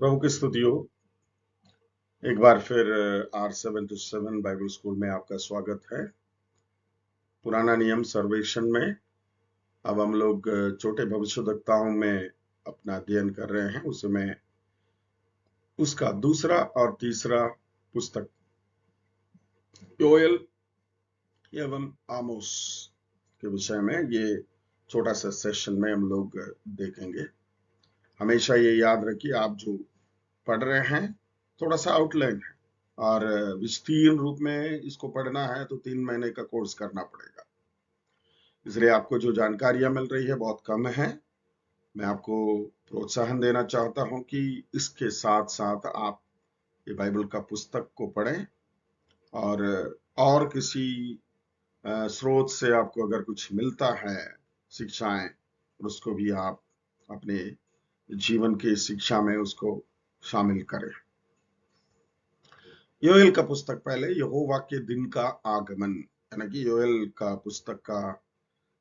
प्रभु की स्तुति हो। एक बार फिर R727 बाइबल स्कूल में आपका स्वागत है। पुराना नियम सर्वेक्षण में अब हम लोग छोटे भविष्यवक्ताओं में अपना अध्ययन कर रहे हैं। उसमें उसका दूसरा और तीसरा पुस्तक योएल एवं आमोस के विषय में ये छोटा सा सेशन में हम लोग देखेंगे। हमेशा ये याद रखिए, आप जो पढ़ रहे हैं थोड़ा सा आउटलाइन है और विस्तीर्ण रूप में इसको पढ़ना है तो 3 महीने का कोर्स करना पड़ेगा। इसलिए आपको जो जानकारियां मिल रही है बहुत कम है। मैं आपको प्रोत्साहन देना चाहता हूं कि इसके साथ साथ आप ये बाइबल का पुस्तक को पढ़ें और किसी स्रोत से आपको अगर कुछ मिलता है शिक्षाएं, उसको भी आप अपने जीवन की शिक्षा में उसको शामिल करें। योएल का पुस्तक पहले यहोवा के दिन का आगमन, यानी कि योएल का पुस्तक का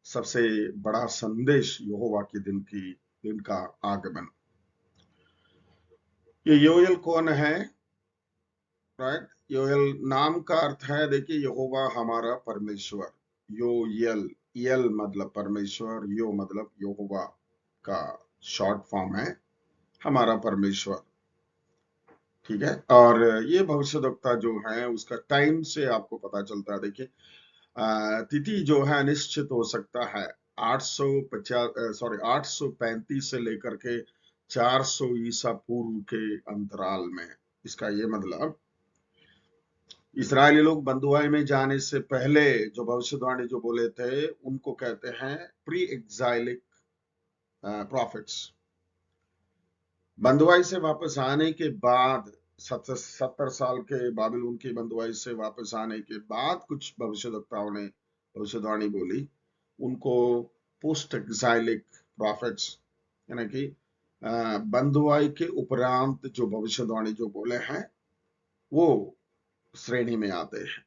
सबसे बड़ा संदेश यहोवा के दिन का आगमन। ये योएल कौन है? राइट, योएल नाम का अर्थ है, देखिए, यहोवा हमारा परमेश्वर। योएल, यल मतलब परमेश्वर, यो मतलब यहोवा का शॉर्ट फॉर्म है, हमारा परमेश्वर। ठीक है। और ये भविष्यवक्ता जो है उसका टाइम से आपको पता चलता है। देखिए, तिथि जो है निश्चित हो सकता है 835 से लेकर के 400 ईसा पूर्व के अंतराल में। इसका ये मतलब इस्राएली लोग बंधुआई में जाने से पहले जो भविष्यवाणी जो बोले थे उनको कहते हैं प्री एक्साइलिक प्रॉफिट्स। बंधुआई से वापस आने के बाद 70 साल के बाबिलोन की बंधुआई से वापस आने के बाद कुछ भविष्यवक्ताओं ने भविष्यवाणी बोली, उनको पोस्ट एक्साइलिक प्रॉफिट्स, यानी कि बंधुआई के उपरांत जो भविष्यवाणी जो बोले हैं वो श्रेणी में आते हैं।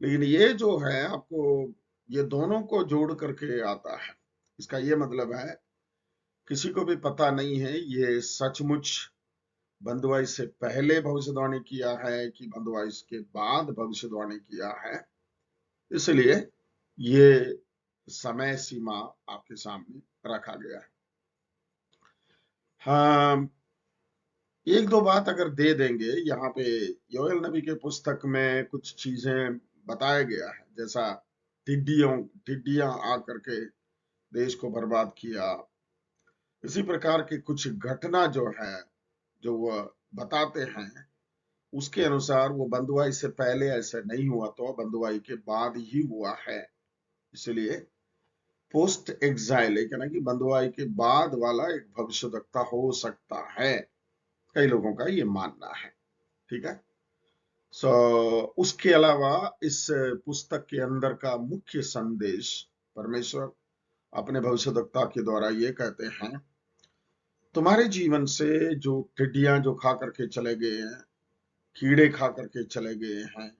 लेकिन ये जो है आपको ये दोनों को जोड़ करके आता है। इसका ये मतलब है किसी को भी पता नहीं है ये सचमुच बंधुआई से पहले भविष्यवाणी किया है कि बंधुआई के बाद भविष्यवाणी किया है। इसलिए ये समय सीमा आपके सामने रखा गया है। हाँ, एक दो बात अगर दे देंगे, यहाँ पे योएल नबी के पुस्तक में कुछ चीजें बताया गया है, जैसा टिड्डियां आकर के देश को बर्बाद किया। इसी प्रकार के कुछ घटना जो है जो वह बताते हैं उसके अनुसार वो बंधुआई से पहले ऐसा नहीं हुआ, तो बंधुआई के बाद ही हुआ है। इसलिए पोस्ट एक्साइलिक यानी कि बंधुआई के बाद वाला एक भविष्यवक्ता हो सकता है, कई लोगों का ये मानना है। ठीक है। सो उसके अलावा इस पुस्तक के अंदर का मुख्य संदेश परमेश्वर अपने भविष्यवक्ता के द्वारा ये कहते हैं, तुम्हारे जीवन से जो टिड्डियां जो खा करके चले गए हैं, कीड़े खा करके चले गए हैं,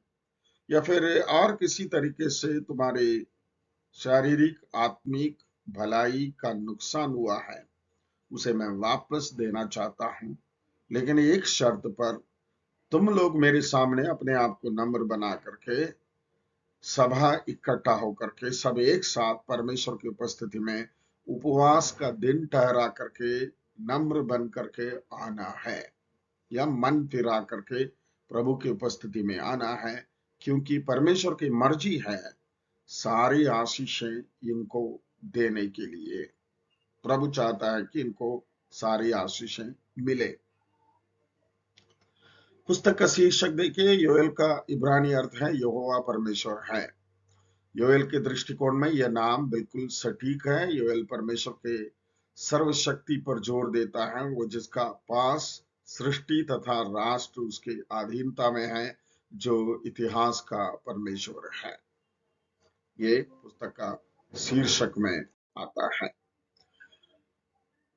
या फिर और किसी तरीके से तुम्हारे शारीरिक आत्मिक भलाई का नुकसान हुआ है, उसे मैं वापस देना चाहता हूं, लेकिन एक शर्त पर, तुम लोग मेरे सामने अपने आप को नम्र बना करके सभा इकट्ठा होकर के सब एक साथ परमेश्वर की उपस्थिति में उपवास का दिन ठहरा करके नम्र बन करके आना है, या मन फिरा करके प्रभु की उपस्थिति में आना है, क्योंकि परमेश्वर की मर्जी है सारी आशीषें इनको देने के लिए। प्रभु चाहता है कि इनको सारी आशीषें मिले। पुस्तक का शीर्षक देखिए, योएल का इब्रानी अर्थ है यहोवा परमेश्वर है। योएल के दृष्टिकोण में यह नाम बिल्कुल सटीक है। योएल परमेश्वर के सर्वशक्ति पर जोर देता है, वो जिसका पास सृष्टि तथा राष्ट्र उसके अधीनता में है, जो इतिहास का परमेश्वर है। ये पुस्तक का शीर्षक में आता है।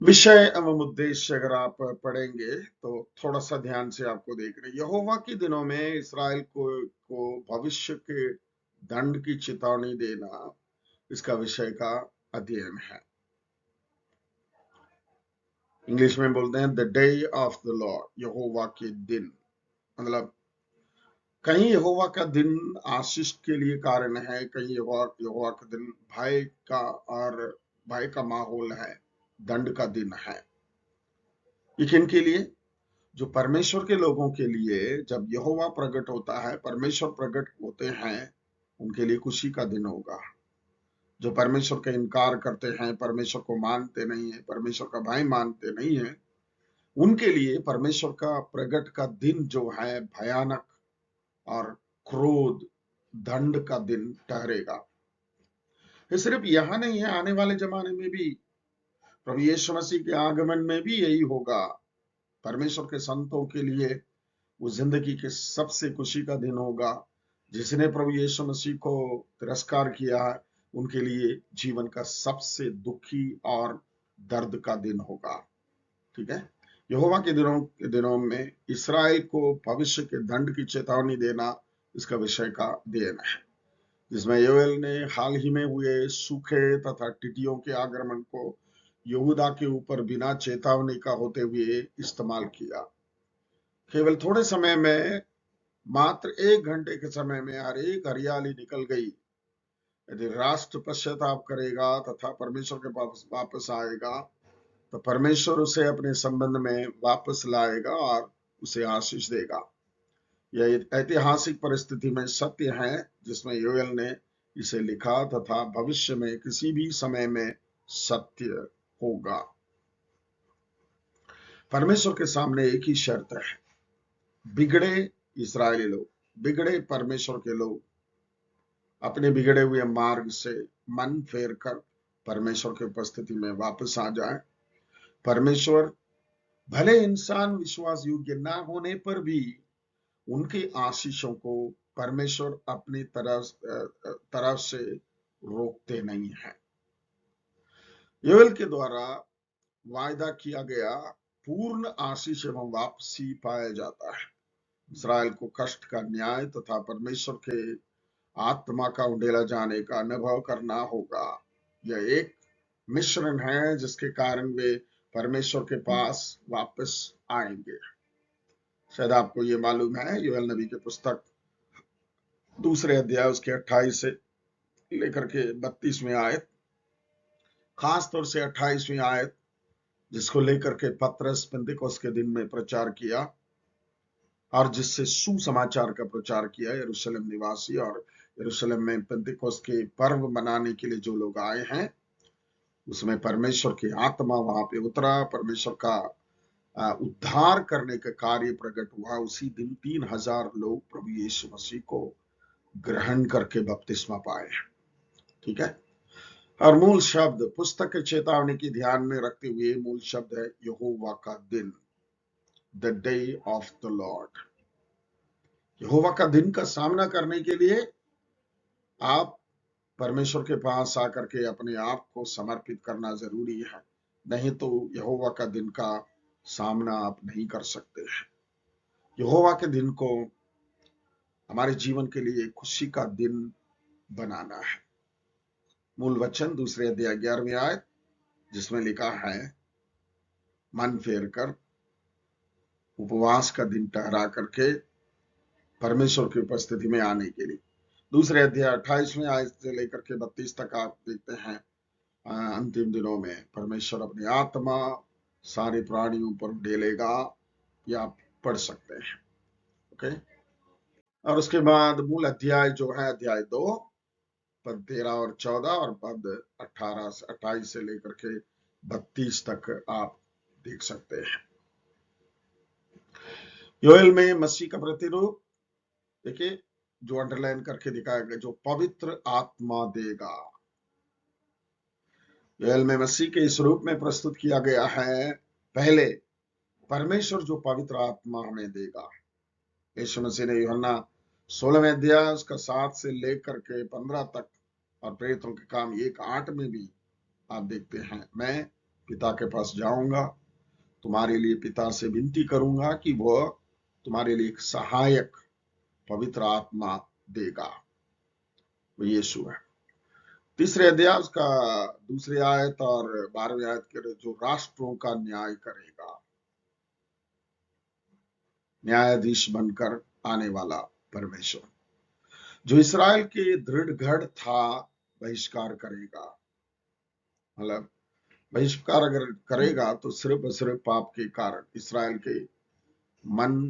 विषय एवं उद्देश्य अगर आप पढ़ेंगे तो थोड़ा सा ध्यान से आपको देख रहे, यहोवा के दिनों में इसराइल को भविष्य के दंड की चेतावनी देना, इसका विषय का अध्ययन है। इंग्लिश में बोलते हैं the day of the lord, यहोवा के दिन। मतलब कहीं यहोवा का दिन आशीष के लिए कारण है, कहीं यहोवा का दिन भय का और भय का माहौल है, दंड का दिन है। ये किन के लिए? जो परमेश्वर के लोगों के लिए। जब यहोवा प्रकट होता है, परमेश्वर प्रकट होते हैं, उनके लिए खुशी का दिन होगा। जो परमेश्वर का इनकार करते हैं, परमेश्वर को मानते नहीं है, परमेश्वर का भय मानते नहीं है, उनके लिए परमेश्वर का प्रकट का दिन जो है भयानक और क्रोध दंड का दिन ठहरेगा। ये सिर्फ यहां नहीं है, आने वाले जमाने में भी, प्रभु यीशु मसीह के आगमन में भी यही होगा। परमेश्वर के संतों के लिए वो जिंदगी के सबसे खुशी का दिन होगा। जिसने प्रभु यीशु मसीह को तिरस्कार किया है, उनके लिए जीवन का सबसे दुखी और दर्द का दिन होगा। ठीक है। यहोवा के दिनों में इस्राएल को भविष्य के दंड की चेतावनी देना इसका विषय का देन है, जिसमें योएल ने हाल ही में हुए सूखे तथा टिड्डियों के आक्रमण को यहूदा के ऊपर बिना चेतावनी का होते हुए इस्तेमाल किया। केवल थोड़े समय में, मात्र 1 घंटे के समय में हर एक हरियाली निकल गई। यदि राष्ट्र पश्चाताप करेगा तथा परमेश्वर के पास वापस आएगा, तो परमेश्वर उसे अपने संबंध में वापस लाएगा और उसे आशीष देगा। यह ऐतिहासिक परिस्थिति में सत्य है, जिसमें योएल ने इसे लिखा तथा भविष्य में किसी भी समय में सत्य होगा। परमेश्वर के सामने एक ही शर्त है, बिगड़े इस्राएली लोग, बिगड़े परमेश्वर के लोग अपने बिगड़े हुए मार्ग से मन फेर कर परमेश्वर की उपस्थिति में वापस आ जाए। परमेश्वर भले इंसान विश्वास योग्य ना होने पर भी उनके आशीषों को परमेश्वर अपनी तरफ से रोकते नहीं है। योएल के द्वारा वायदा किया गया पूर्ण आशीष एवं वापसी पाया जाता है। इस्राएल को कष्ट का न्याय तथा परमेश्वर के आत्मा का उंडेला जाने का अनुभव करना होगा। यह एक मिश्रण है जिसके कारण वे परमेश्वर के पास वापस आएंगे। शायद आपको ये मालूम है, योएल नबी की पुस्तक 2 अध्याय उसके 28 से लेकर के 32वीं आयत, खास तौर से 28वीं आयत, जिसको लेकर के पतरस पेंतिकोस्त के दिन में प्रचार किया और जिससे सुसमाचार का प्रचार किया। यरूशलेम निवासी और यरूशलेम में पेंतिकोस्त के पर्व मनाने के लिए जो लोग आए हैं, उसमें परमेश्वर की आत्मा वहां पे उतरा, परमेश्वर का उद्धार करने का कार्य प्रकट हुआ। उसी दिन 3000 लोग प्रभु यीशु मसीह को ग्रहण करके बपतिस्मा पाए। ठीक है। और मूल शब्द पुस्तक के चेतावनी की ध्यान में रखते हुए मूल शब्द है यहोवा का दिन, the day of the lord. यहोवा का दिन का सामना करने के लिए आप परमेश्वर के पास आकर के अपने आप को समर्पित करना जरूरी है, नहीं तो यहोवा का दिन का सामना आप नहीं कर सकते हैं। यहोवा के दिन को हमारे जीवन के लिए खुशी का दिन बनाना है। मूल वचन 2 अध्याय 11वीं आयत, जिसमें लिखा है मन फेर कर उपवास का दिन ठहरा करके परमेश्वर की उपस्थिति में आने के लिए। 2 अध्याय 28वीं आयत से लेकर के 32 तक आप देखते हैं, अंतिम दिनों में परमेश्वर अपनी आत्मा सारे प्राणियों पर डेलेगा, या आप पढ़ सकते हैं। ओके। और उसके बाद मूल अध्याय जो है अध्याय 2 पद 13 और 14 और पद 18 से 28 से लेकर के 32 तक आप देख सकते हैं। योएल में मसीह का प्रतिरूप देखिए, जो अंडरलाइन करके दिखाया गया, जो पवित्र आत्मा देगा। योएल में मसीह के इस रूप में प्रस्तुत किया गया है, पहले परमेश्वर जो पवित्र आत्मा हमें देगा। यीशु मसीह ने यूहन्ना 16वें अध्याय उसका 7 से लेकर के 15 तक और प्रेरितों के काम 1:8 में भी आप देखते हैं, मैं पिता के पास जाऊंगा, तुम्हारे लिए पिता से विनती करूंगा कि वह तुम्हारे लिए एक सहायक पवित्र आत्मा देगा। वो यीशु है। तीसरे अध्याय उसका दूसरी आयत और 12वीं आयत के जो राष्ट्रों का न्याय करेगा, न्यायाधीश बनकर आने वाला परमेश्वर, जो इसराइल के दृढ़ गढ़ था, बहिष्कार करेगा। मतलब बहिष्कार अगर करेगा तो सिर्फ और सिर्फ पाप के कारण, इसराइल के मन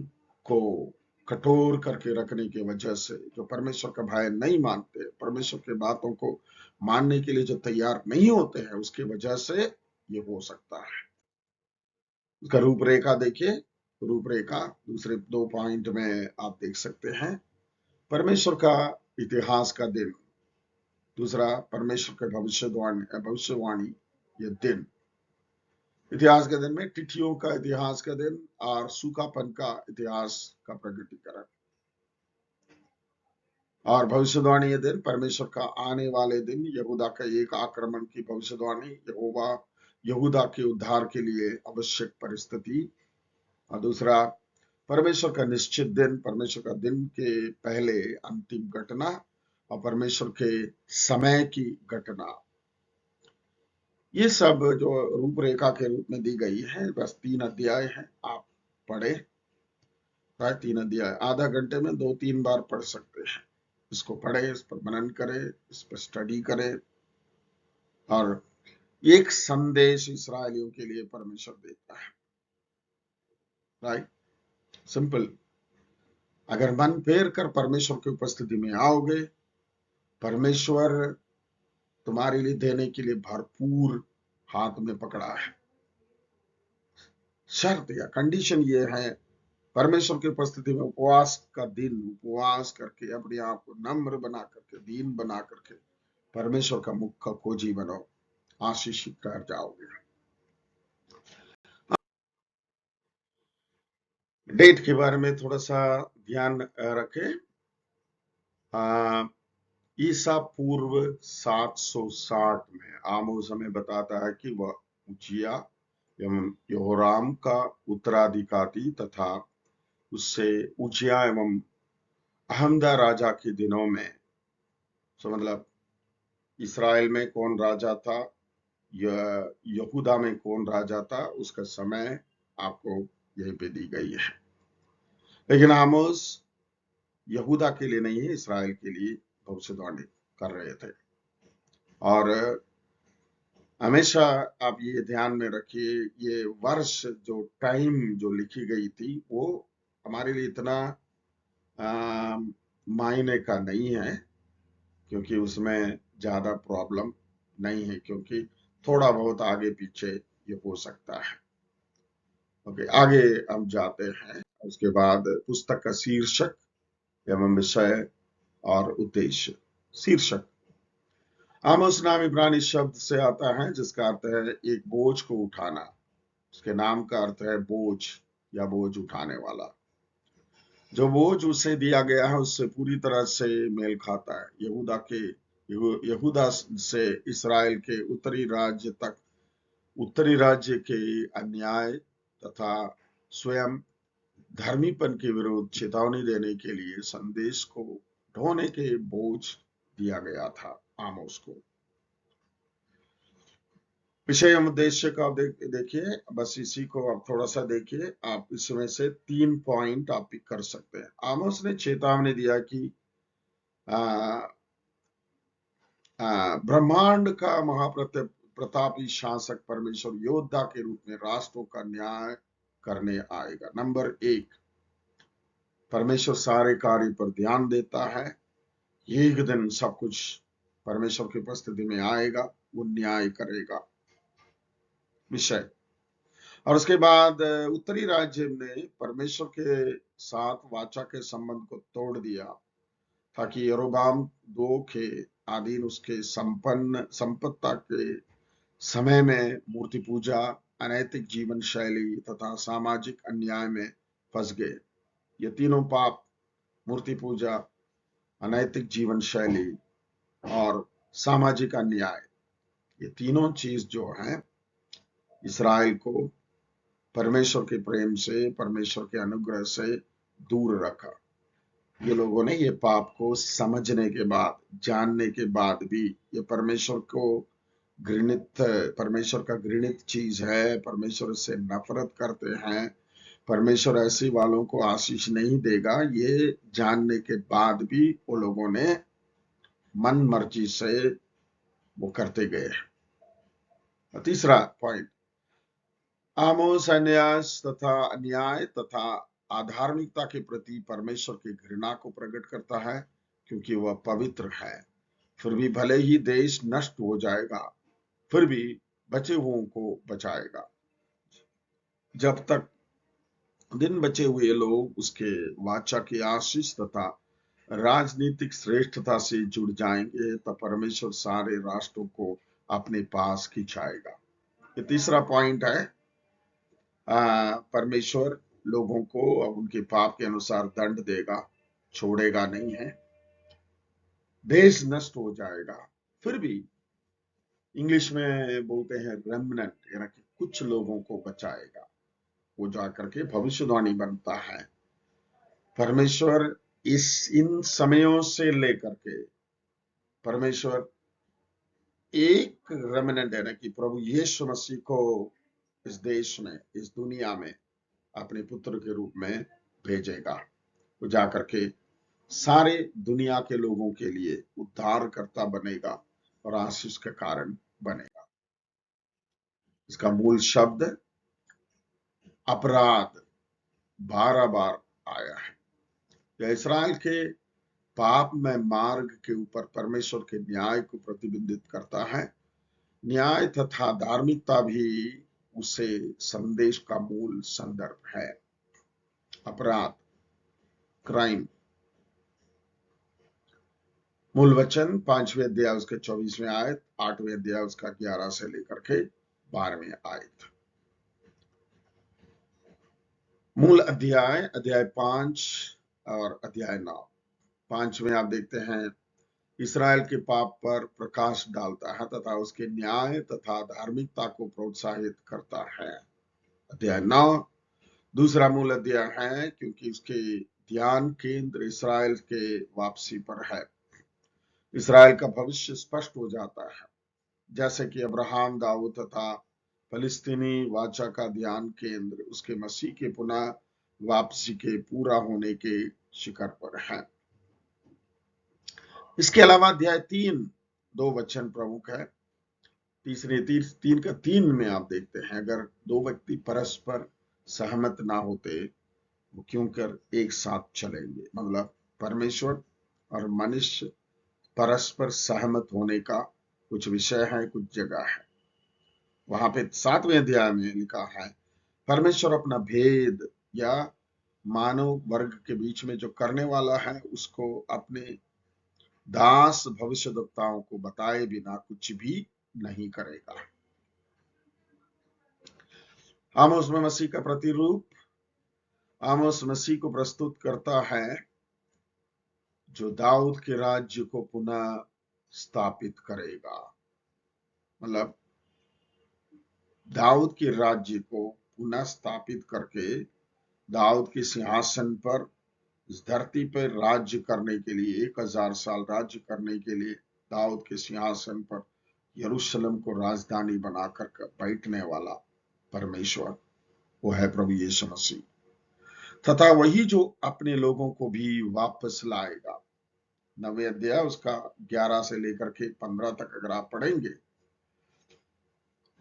को कठोर करके रखने की वजह से, जो परमेश्वर का भय नहीं मानते, परमेश्वर की बातों को मानने के लिए जो तैयार नहीं होते हैं, उसकी वजह से ये हो सकता है। उसका रूपरेखा देखिए, रूपरेखा दूसरे 2 पॉइंट में आप देख सकते हैं। परमेश्वर का इतिहास का दिन, दूसरा परमेश्वर के भविष्यवाणी ये दिन, इतिहास के दिन में तिथियों का इतिहास का दिन और सूखापन का इतिहास का प्रकटीकरण, और भविष्यवाणी ये दिन परमेश्वर का आने वाले दिन, यहूदा का एक आक्रमण की भविष्यवाणी, यहूदा के उद्धार के लिए आवश्यक परिस्थिति, और दूसरा परमेश्वर का निश्चित दिन, परमेश्वर का दिन के पहले अंतिम घटना, और परमेश्वर के समय की घटना। ये सब जो रूपरेखा के रूप में दी गई है, बस 3 अध्याय हैं, आप पढ़े, 3 अध्याय आधा घंटे में 2-3 बार पढ़ सकते हैं। इसको पढ़े, इस पर मनन करे, इस पर स्टडी करे, और एक संदेश इसराइलियों के लिए परमेश्वर देता है। Right, simple. अगर मन फेर कर परमेश्वर की उपस्थिति में आओगे, परमेश्वर तुम्हारे लिए देने के लिए भरपूर हाथ में पकड़ा है। शर्त या कंडीशन ये है, परमेश्वर की उपस्थिति में उपवास का दिन, उपवास करके अपने आप को नम्र बना करके, दीन बना करके परमेश्वर का मुख का खोजी बनो, आशीषित कर जाओगे। डेट के बारे में थोड़ा सा ध्यान रखें। ईसा पूर्व 760 में आमोस हमें बताता है कि वह उजिया एवं यहोराम का उत्तराधिकारी तथा उससे उजिया एवं अहमदा राजा के दिनों में, मतलब इसराइल में कौन राजा था, यहूदा में कौन राजा था, उसका समय आपको यहीं पे दी गई है। लेकिन आमोस यहूदा के लिए नहीं है, इसराइल के लिए भविष्यवाणी कर रहे थे। और हमेशा आप ये ध्यान में रखिए, ये वर्ष जो टाइम जो लिखी गई थी, वो हमारे लिए इतना मायने का नहीं है, क्योंकि उसमें ज्यादा प्रॉब्लम नहीं है, क्योंकि थोड़ा बहुत आगे पीछे ये हो सकता है। ओके, आगे हम जाते हैं। उसके बाद पुस्तक का शीर्षक एवं विषय और उद्देश्य। शीर्षक, आमोस नाम इब्रानी शब्द से आता है जिसका अर्थ है एक बोझ को उठाना। उसके नाम का अर्थ है बोझ या बोझ उठाने वाला। जो बोझ उसे दिया गया है उससे पूरी तरह से मेल खाता है। यहूदा से इसराइल के उत्तरी राज्य तक, उत्तरी राज्य के अन्याय तथा स्वयं धर्मीपन के विरुद्ध चेतावनी देने के लिए संदेश को ढोने के बोझ दिया गया था आमोस को। विषय एवं उद्देश्य का आप देखिए, बस इसी को आप थोड़ा सा देखिए। आप इसमें से 3 पॉइंट आप पिक कर सकते हैं। आमोस ने चेतावनी दिया कि ब्रह्मांड का महाप्रतापी शासक परमेश्वर योद्धा के रूप में राष्ट्रों का न्याय करने आएगा। नंबर 1, परमेश्वर सारे कार्य पर ध्यान देता है। एक दिन सब कुछ परमेश्वर की उपस्थिति में आएगा, वो न्याय करेगा। विषय, और उसके बाद उत्तरी राज्य ने परमेश्वर के साथ वाचा के संबंध को तोड़ दिया, ताकि यरोबाम 2 के अधीन उसके संपत्ता के समय में मूर्ति पूजा, अनैतिक जीवन शैली तथा सामाजिक अन्याय में फंस गए। ये तीनों पाप, मूर्ति पूजा, अनैतिक जीवन शैली और सामाजिक अन्याय, ये तीनों चीज जो है इसराइल को परमेश्वर के प्रेम से, परमेश्वर के अनुग्रह से दूर रखा। ये लोगों ने ये पाप को समझने के बाद, जानने के बाद भी, ये परमेश्वर का घृणित चीज है, परमेश्वर से नफरत करते हैं, परमेश्वर ऐसे वालों को आशीष नहीं देगा, ये जानने के बाद भी वो लोगों ने मन मर्जी से वो करते गए। तीसरा पॉइंट, आमोस अन्याय तथा अधार्मिकता के प्रति परमेश्वर की घृणा को प्रकट करता है, क्योंकि वह पवित्र है। फिर भी भले ही देश नष्ट हो जाएगा, फिर भी बचे हुओं को बचाएगा। जब तक दिन बचे हुए लोग उसके वाचा की आशीष तथा राजनीतिक श्रेष्ठता से जुड़ जाएंगे, तब परमेश्वर सारे राष्ट्रों को अपने पास खिंचाएगा। ये तीसरा पॉइंट है, परमेश्वर लोगों को अब उनके पाप के अनुसार दंड देगा, छोड़ेगा नहीं है। देश नष्ट हो जाएगा, फिर भी इंग्लिश में बोलते हैं रेमनेंट, यानी कि कुछ लोगों को बचाएगा। वो जाकर के भविष्यवाणी बनता है। परमेश्वर इन समयों से लेकर के परमेश्वर एक रेमनेंट, यानी कि प्रभु यीशु मसीह को इस देश में, इस दुनिया में अपने पुत्र के रूप में भेजेगा। वो जाकर के सारे दुनिया के लोगों के लिए उद्धारकर्ता बनेगा और आशीष का कारण बनेगा। इसका मूल शब्द अपराध 12 बार आया है। यह इसराइल के पाप में मार्ग के ऊपर परमेश्वर के न्याय को प्रतिबिंबित करता है। न्याय तथा धार्मिकता भी उसे संदेश का मूल संदर्भ है। अपराध, क्राइम, मूल वचन 5वें अध्याय उसके 24वें आयत, 8वें अध्याय उसका 11 से लेकर के 12वें आयत। मूल अध्याय 5 और अध्याय 9। 5 में आप देखते हैं, इसराइल के पाप पर प्रकाश डालता है तथा उसके न्याय तथा धार्मिकता को प्रोत्साहित करता है। अध्याय 9 दूसरा मूल अध्याय है, क्योंकि उसके ध्यान केंद्र इसराइल के वापसी पर है। इसराइल का भविष्य स्पष्ट हो जाता है, जैसे कि अब्राहम, दाऊद तथा फलिस्तीनी वाचा का ध्यान केंद्र उसके मसीह के पुनः वापसी के पूरा होने के शिखर पर है। इसके अलावा अध्याय 3 2 वचन प्रमुख है। तीन का 3 में आप देखते हैं, अगर दो व्यक्ति परस्पर सहमत ना होते, वो क्यों कर एक साथ चलेंगे। मतलब परमेश्वर और मनुष्य परस्पर सहमत होने का कुछ विषय है, कुछ जगह है। वहां पे 7वें अध्याय में लिखा है, परमेश्वर अपना भेद या मानव वर्ग के बीच में जो करने वाला है, उसको अपने दास भविष्यद्वक्ताओं को बताए बिना कुछ भी नहीं करेगा। आमोस में मसीह का प्रतिरूप, आमोस मसीह को प्रस्तुत करता है जो दाऊद के राज्य को पुनः स्थापित करेगा। मतलब दाऊद के राज्य को पुनः स्थापित करके दाऊद के सिंहासन पर इस धरती पर राज्य करने के लिए, 1000 साल राज्य करने के लिए दाऊद के सिंहासन पर यरूशलेम को राजधानी बनाकर बैठने वाला परमेश्वर, वो है प्रभु यीशु मसीह। तथा वही जो अपने लोगों को भी वापस लाएगा। 9वें अध्याय उसका 11 से लेकर के 15 तक अगर आप पढ़ेंगे,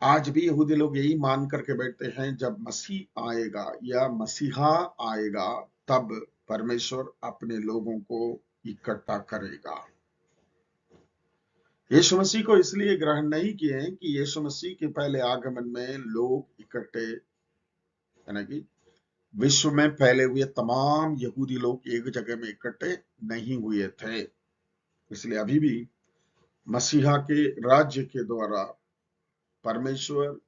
आज भी यहूदी लोग यही मान करके बैठते हैं, जब मसीह आएगा या मसीहा आएगा, तब परमेश्वर अपने लोगों को इकट्ठा करेगा। यीशु मसीह को इसलिए ग्रहण नहीं किए कि यीशु मसीह के पहले आगमन में लोग इकट्ठे, यानी कि विश्व में फैले हुए तमाम यहूदी लोग एक जगह में इकट्ठे नहीं हुए थे। इसलिए अभी भी मसीहा के राज्य के द्वारा परमेश्वर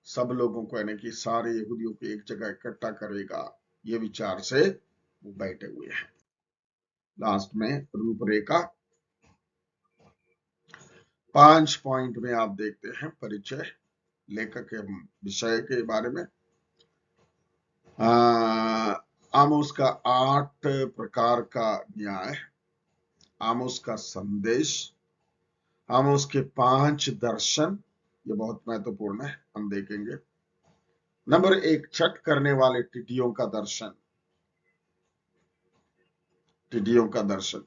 सब लोगों को, यानी कि सारे यहूदियों को एक जगह इकट्ठा करेगा, ये विचार से वो बैठे हुए हैं। लास्ट में रूपरेखा 5 पॉइंट में आप देखते हैं परिचय, लेखक के विषय के बारे में। आमोस का 8 प्रकार का न्याय, आमोस का संदेश, आमोस के 5 दर्शन, ये बहुत महत्वपूर्ण है, हम देखेंगे। नंबर 1, छठ करने वाले टिड्डियों का दर्शन। टिड्डियों का दर्शन,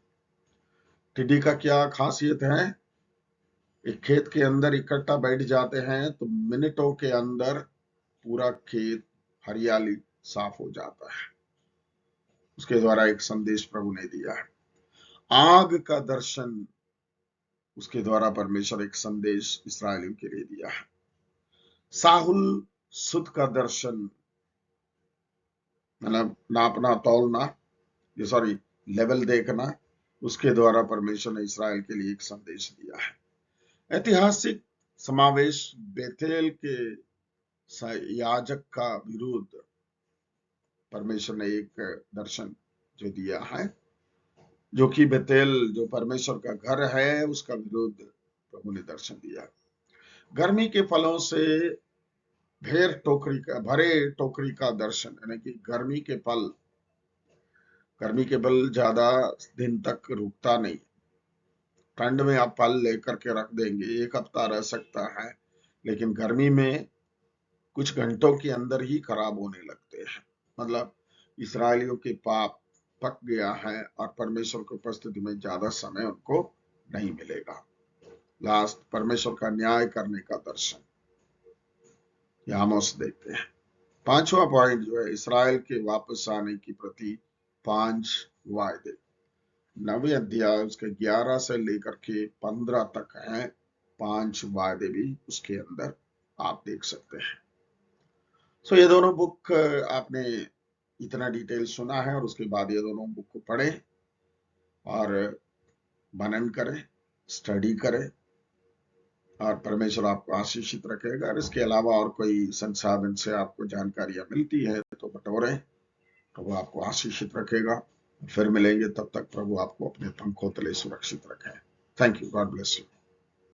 टिड्डी का क्या खासियत है? एक खेत के अंदर इकट्ठा बैठ जाते हैं तो मिनटों के अंदर पूरा खेत हरियाली साफ हो जाता है। उसके द्वारा एक संदेश प्रभु ने दिया है। आग का दर्शन, उसके द्वारा परमेश्वर एक संदेश इस्राएलियों के लिए दिया है। साहुल सुद का दर्शन, मतलब नापना तौलना, ये सॉरी लेवल देखना, उसके द्वारा परमेश्वर ने इस्राएल के लिए एक संदेश दिया है। ऐतिहासिक समावेश, बेथेल के याजक का विरुद्ध परमेश्वर ने एक दर्शन जो दिया है, जो कि बेतेल जो परमेश्वर का घर है उसका विरुद्ध प्रभु ने दर्शन दिया। गर्मी के फलों से भरे टोकरी का दर्शन, यानी कि गर्मी के फल ज्यादा दिन तक रुकता नहीं। ठंड में आप फल लेकर के रख देंगे, 1 हफ्ता रह सकता है, लेकिन गर्मी में कुछ घंटों के अंदर ही खराब होने लगते हैं। मतलब इस्राएलियों के पाप पक गया है और परमेश्वर की उपस्थिति में ज्यादा समय उनको नहीं मिलेगा। लास्ट, परमेश्वर का न्याय करने का दर्शन, यह आमोस देखते हैं। 5वां पॉइंट जो है, इसराइल के वापस आने की प्रति 5 वायदे। 9वें अध्याय उसके 11 से लेकर के 15 तक है। 5 वायदे भी उसके अंदर आप देख सकते हैं। सो ये दोनों बुक आपने इतना डिटेल सुना है, और उसके बाद ये दोनों बुक को पढ़ें और मनन करें, स्टडी करें, और परमेश्वर आपको आशीषित रखेगा। और इसके अलावा और कोई संसाधन से आपको जानकारियां मिलती है तो बटोरें, प्रभु आपको आशीषित रखेगा। फिर मिलेंगे, तब तक प्रभु आपको अपने पंखों तले सुरक्षित रखें। Thank you, God bless you.